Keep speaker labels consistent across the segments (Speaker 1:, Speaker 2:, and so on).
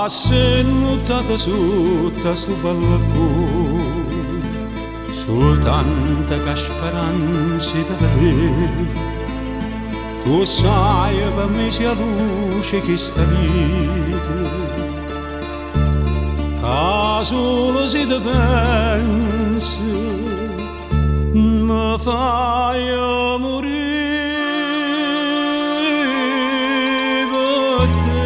Speaker 1: Assenuttata sotto sto balcone, soltanto che speranze da vedere. Tu sai per me sia luce che sta vita, che solo se te penso mi fai morire per te.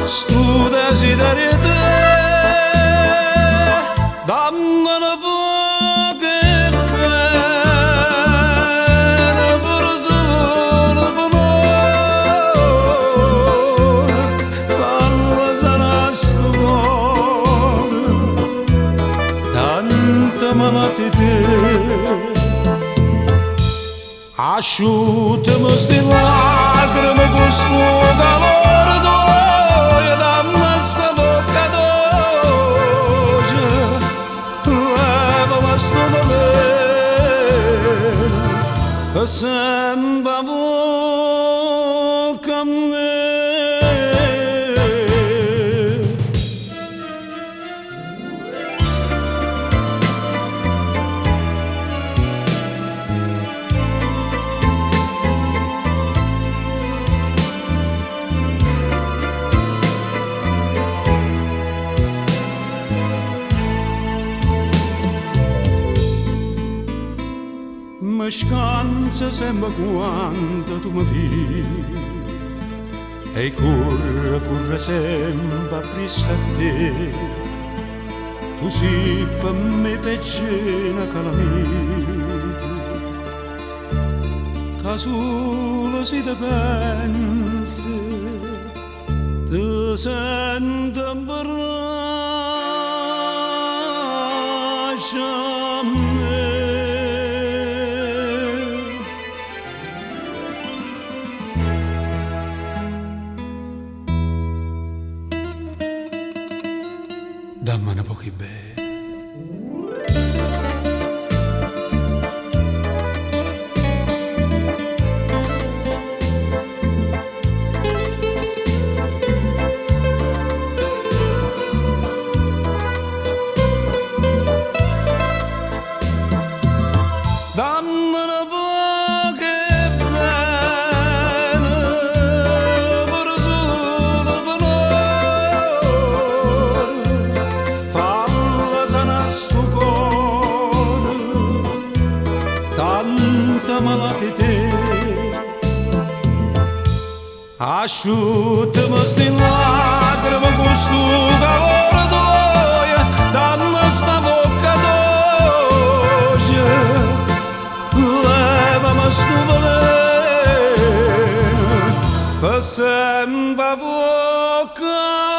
Speaker 1: Stu desiderio te, dammelo poche pene per solo valore, fallo sarà sto cuore, tanta malattia te. Asciuttami sti lacrime con sto calore d'oia, dammi sta bocca dolce, levami sto veleno che sembra bocca a me. Mi scansa sempre quando tu mi vedi e corre sempre appresso a te. Tu sei per me peggina calamita, che solo se te pensi ti sento abbraccia a me. Dammene pochi bei. Dammene poche pene per solo valore, sto cuore, tanta malattia te. Asciuttami sti lacrime con sto calore d'oia, dammi sta bocca dolce, levami sto veleno che sembra bocca